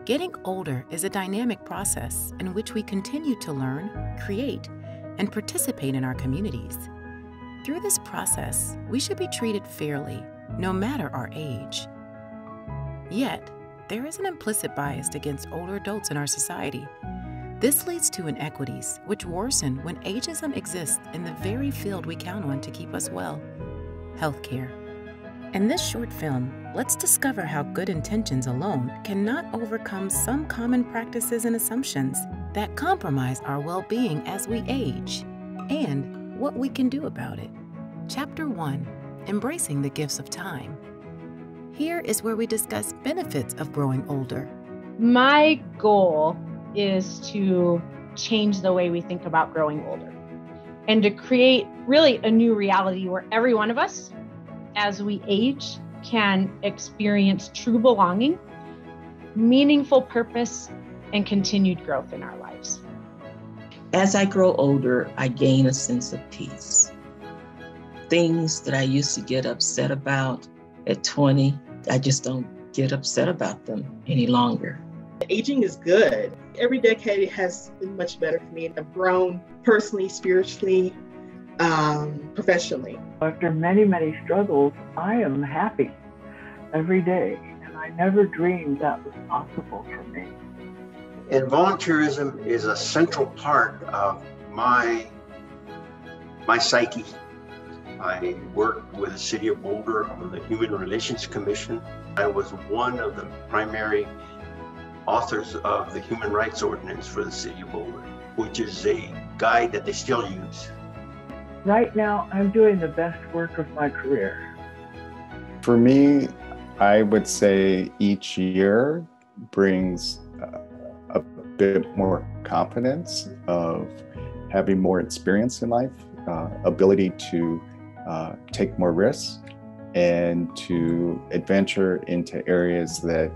Getting older is a dynamic process in which we continue to learn, create, and participate in our communities. Through this process, we should be treated fairly, no matter our age. Yet, there is an implicit bias against older adults in our society. This leads to inequities, which worsen when ageism exists in the very field we count on to keep us well: healthcare. In this short film, let's discover how good intentions alone cannot overcome some common practices and assumptions that compromise our well-being as we age, and what we can do about it. Chapter 1, Embracing the Gifts of Time. Here is where we discuss benefits of growing older. My goal is to change the way we think about growing older and to create really a new reality where every one of us, as we age, can experience true belonging, meaningful purpose, and continued growth in our lives. As I grow older, I gain a sense of peace. Things that I used to get upset about at 20, I just don't get upset about them any longer. Aging is good. Every decade has been much better for me. I've grown personally, spiritually, professionally. After many, many struggles, I am happy every day, and I never dreamed that was possible for me. And volunteerism is a central part of my psyche. I worked with the City of Boulder on the Human Relations Commission. I was one of the primary authors of the Human Rights Ordinance for the City of Boulder, which is a guide that they still use. Right now, I'm doing the best work of my career. For me, I would say each year brings a bit more confidence of having more experience in life, ability to take more risks, and to adventure into areas that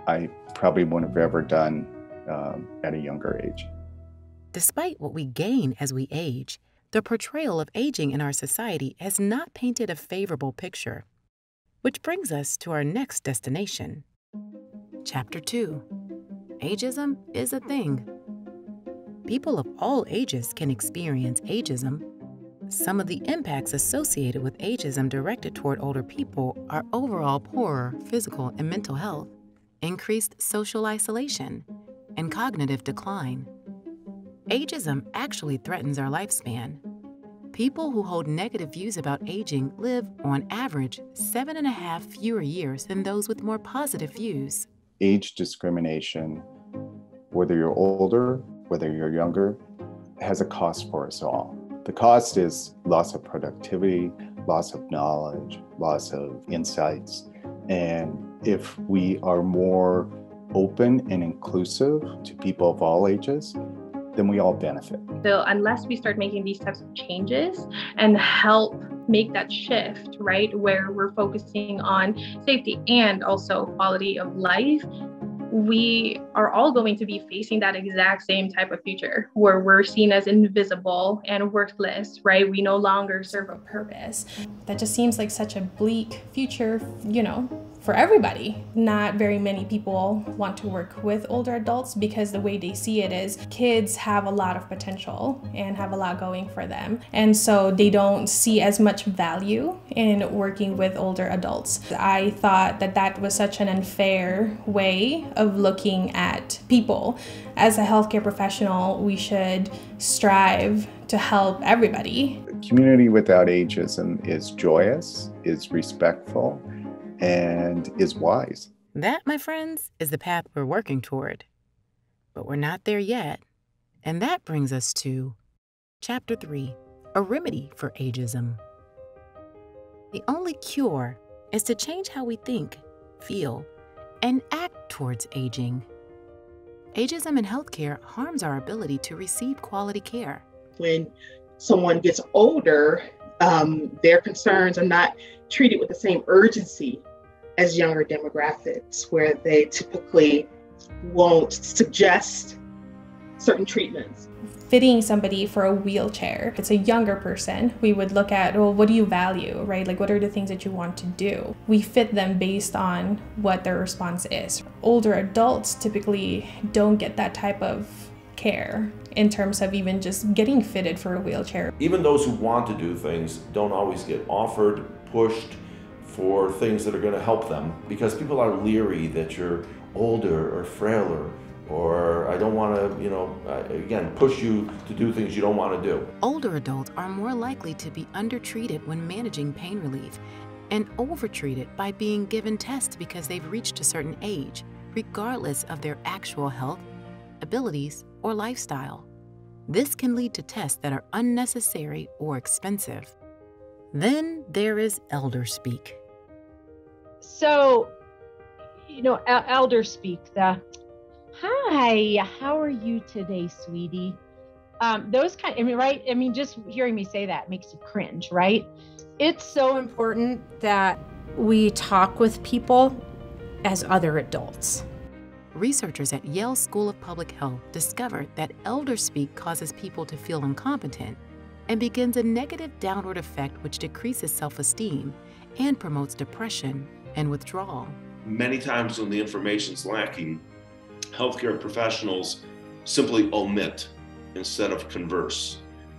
I probably wouldn't have ever done at a younger age. Despite what we gain as we age, the portrayal of aging in our society has not painted a favorable picture. Which brings us to our next destination. Chapter 2, Ageism is a thing. People of all ages can experience ageism. Some of the impacts associated with ageism directed toward older people are overall poorer physical and mental health, increased social isolation, and cognitive decline. Ageism actually threatens our lifespan. People who hold negative views about aging live, on average, 7.5 fewer years than those with more positive views. Age discrimination, whether you're older, whether you're younger, has a cost for us all. The cost is loss of productivity, loss of knowledge, loss of insights. And if we are more open and inclusive to people of all ages, then we all benefit. So unless we start making these types of changes and help make that shift, right, where we're focusing on safety and also quality of life, we are all going to be facing that exact same type of future where we're seen as invisible and worthless, right? We no longer serve a purpose. That just seems like such a bleak future, for everybody. Not very many people want to work with older adults because the way they see it is kids have a lot of potential and have a lot going for them. And so they don't see as much value in working with older adults. I thought that that was such an unfair way of looking at people. As a healthcare professional, we should strive to help everybody. A community without ageism is joyous, is respectful, and is wise. That, my friends, is the path we're working toward. But we're not there yet. And that brings us to Chapter 3, A Remedy for Ageism. The only cure is to change how we think, feel, and act towards aging. Ageism in healthcare harms our ability to receive quality care. When someone gets older, their concerns are not treated with the same urgency as younger demographics, where they typically won't suggest certain treatments. fitting somebody for a wheelchair. If it's a younger person, we would look at, well, what do you value, right? Like, what are the things that you want to do? We fit them based on what their response is. Older adults typically don't get that type of care in terms of even just getting fitted for a wheelchair. Even those who want to do things don't always get offered, pushed for things that are going to help them, because people are leery that you're older or frailer, or I don't want to, again, push you to do things you don't want to do. Older adults are more likely to be undertreated when managing pain relief and overtreated by being given tests because they've reached a certain age, regardless of their actual health, abilities, or lifestyle. This can lead to tests that are unnecessary or expensive. Then there is elder speak. So, elder speak, hi, how are you today, sweetie? Those kind, right? Just hearing me say that makes you cringe, right? It's so important that we talk with people as other adults. Researchers at Yale School of Public Health discovered that elder speak causes people to feel incompetent and begins a negative downward effect which decreases self-esteem and promotes depression and withdrawal. Many times when the information's lacking, healthcare professionals simply omit instead of converse.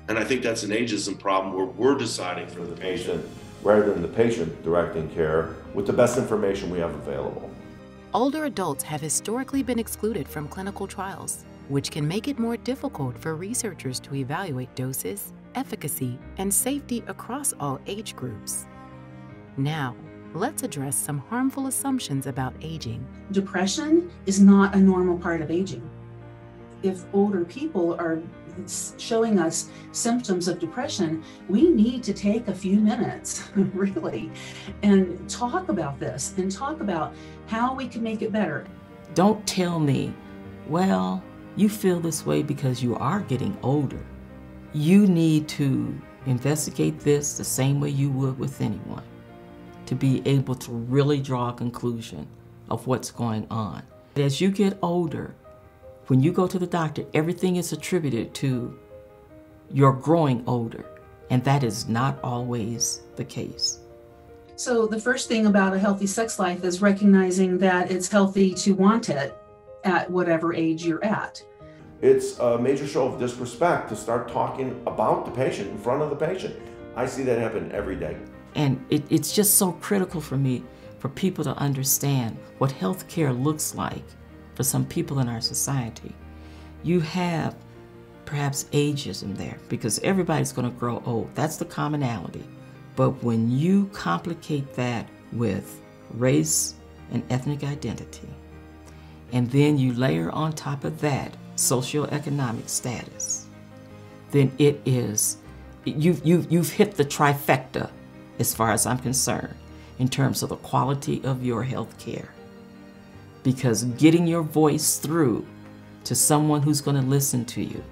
And I think that's an ageism problem where we're deciding for the patient rather than the patient directing care with the best information we have available. Older adults have historically been excluded from clinical trials, which can make it more difficult for researchers to evaluate doses, efficacy, and safety across all age groups. Now, let's address some harmful assumptions about aging. Depression is not a normal part of aging. If older people are showing us symptoms of depression, we need to take a few minutes, really, and talk about this and talk about how we can make it better. Don't tell me, well, you feel this way because you are getting older. You need to investigate this the same way you would with anyone to be able to really draw a conclusion of what's going on. As you get older, when you go to the doctor, everything is attributed to your growing older, and that is not always the case. So the first thing about a healthy sex life is recognizing that it's healthy to want it at whatever age you're at. It's a major show of disrespect to start talking about the patient in front of the patient. I see that happen every day. And it's just so critical for me for people to understand what health care looks like for some people in our society. You have perhaps ageism there because everybody's going to grow old. That's the commonality. But when you complicate that with race and ethnic identity, and then you layer on top of that socioeconomic status, then it is, you've hit the trifecta as far as I'm concerned in terms of the quality of your health care. Because getting your voice through to someone who's going to listen to you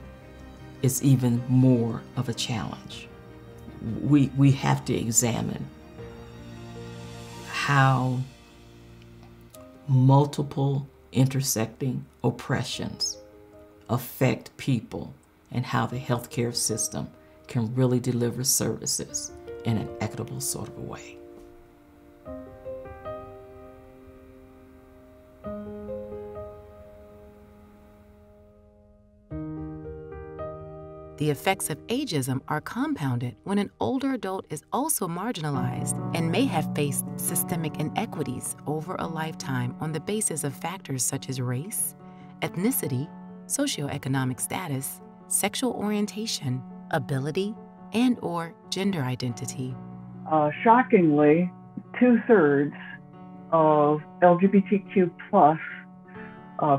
is even more of a challenge. We have to examine how multiple intersecting oppressions affect people and how the healthcare system can really deliver services in an equitable sort of a way. The effects of ageism are compounded when an older adult is also marginalized and may have faced systemic inequities over a lifetime on the basis of factors such as race, ethnicity, socioeconomic status, sexual orientation, ability, and/or gender identity. Shockingly, 2/3 of LGBTQ plus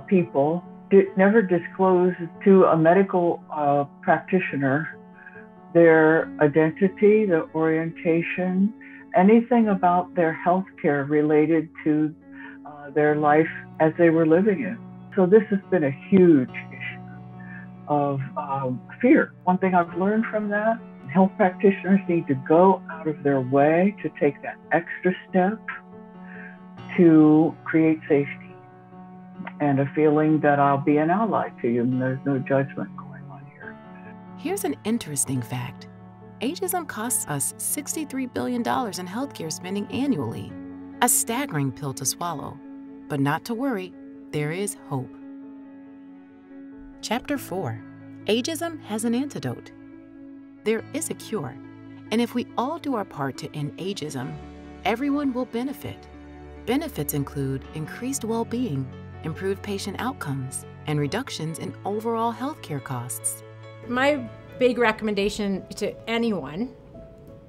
people never disclose to a medical practitioner their identity, their orientation, anything about their health care related to their life as they were living it. So this has been a huge issue of fear. One thing I've learned from that, health practitioners need to go out of their way to take that extra step to create safety and a feeling that I'll be an ally to you and there's no judgment going on here. Here's an interesting fact. Ageism costs us $63 billion in healthcare spending annually. A staggering pill to swallow. But not to worry, there is hope. Chapter 4. Ageism has an antidote. There is a cure, and if we all do our part to end ageism, everyone will benefit. Benefits include increased well-being, improved patient outcomes, and reductions in overall healthcare costs. My big recommendation to anyone,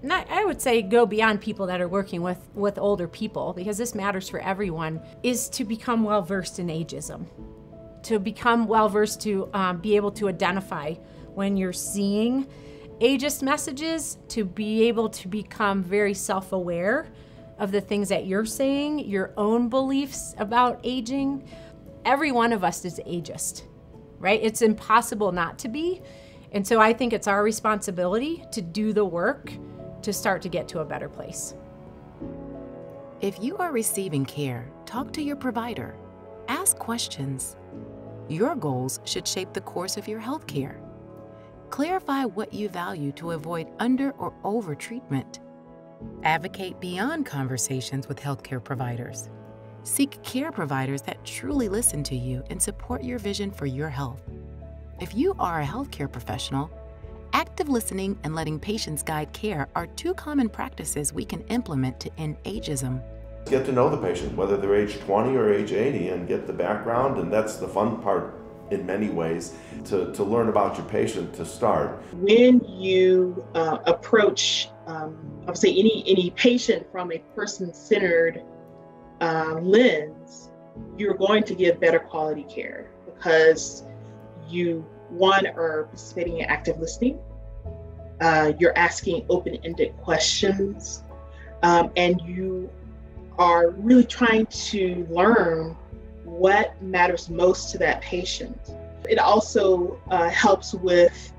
I would say go beyond people that are working with older people, because this matters for everyone, is to become well-versed in ageism. To become well-versed to be able to identify when you're seeing ageist messages, to be able to become very self-aware of the things that you're saying, your own beliefs about aging. Every one of us is ageist, right? It's impossible not to be. And so I think it's our responsibility to do the work to start to get to a better place. If you are receiving care, talk to your provider. Ask questions. Your goals should shape the course of your health care. Clarify what you value to avoid under or over treatment. Advocate beyond conversations with healthcare providers. Seek care providers that truly listen to you and support your vision for your health. If you are a healthcare professional, active listening and letting patients guide care are two common practices we can implement to end ageism. Get to know the patient, whether they're age 20 or age 80, and get the background, and that's the fun part in many ways, to learn about your patient to start. When you approach, I would say, any patient from a person-centered lens, you're going to give better quality care because you, one, are participating in active listening, you're asking open-ended questions, and you are really trying to learn what matters most to that patient. It also helps with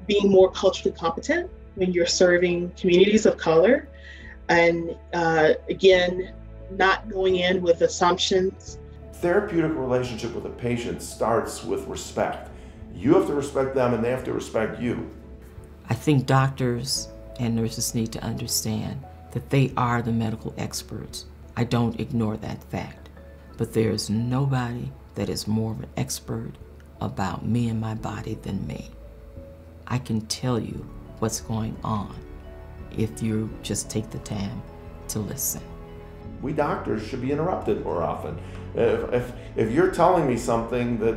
being more culturally competent when you're serving communities of color. And again, not going in with assumptions. Therapeutic relationship with a patient starts with respect. You have to respect them and they have to respect you. I think doctors and nurses need to understand that they are the medical experts. I don't ignore that fact. But there is nobody that is more of an expert about me and my body than me. I can tell you what's going on if you just take the time to listen. We doctors should be interrupted more often. If you're telling me something that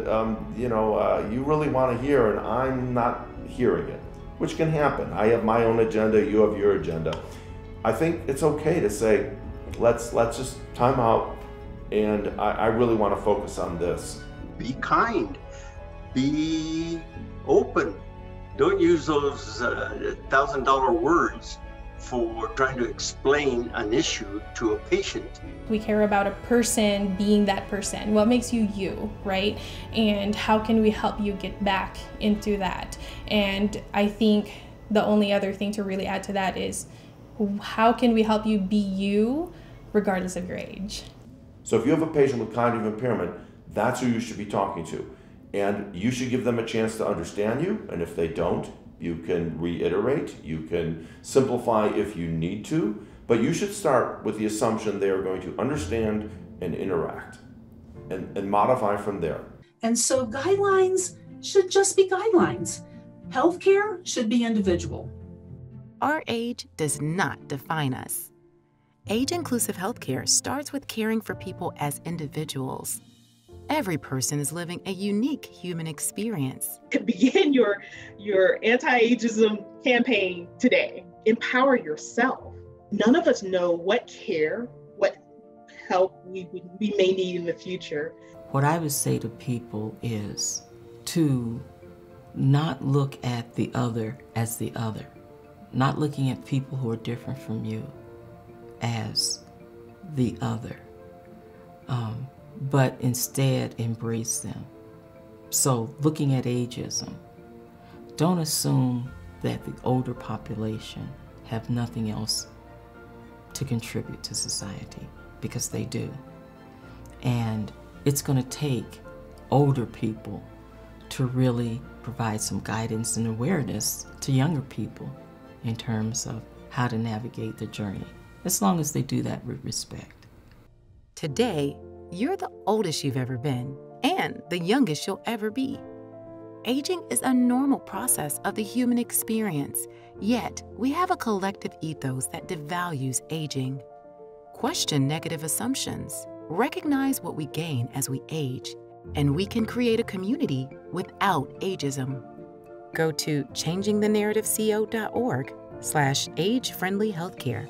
you really want to hear and I'm not hearing it, which can happen. I have my own agenda, you have your agenda. I think it's okay to say, let's just time out, and I really want to focus on this. Be kind, be open. Don't use those $1,000 words for trying to explain an issue to a patient. We care about a person being that person. What makes you you, right? And how can we help you get back into that? And I think the only other thing to really add to that is, how can we help you be you regardless of your age? So if you have a patient with cognitive impairment, that's who you should be talking to. And you should give them a chance to understand you. And if they don't, you can reiterate, you can simplify if you need to, but you should start with the assumption they are going to understand and interact and modify from there. And so guidelines should just be guidelines. Healthcare should be individual. Our age does not define us. Age-inclusive healthcare starts with caring for people as individuals. Every person is living a unique human experience. Begin your anti-ageism campaign today. Empower yourself. None of us know what care, what help we may need in the future. What I would say to people is to not look at the other as the other, not looking at people who are different from you as the other. But instead embrace them. So looking at ageism, don't assume that the older population have nothing else to contribute to society, because they do. And it's going to take older people to to really provide some guidance and awareness to younger people in terms of how to navigate the journey, as long as they do that with respect. Today, you're the oldest you've ever been and the youngest you'll ever be. Aging is a normal process of the human experience, yet we have a collective ethos that devalues aging. Question negative assumptions, recognize what we gain as we age, and we can create a community without ageism. Go to changingthenarrativeco.org/age-friendly healthcare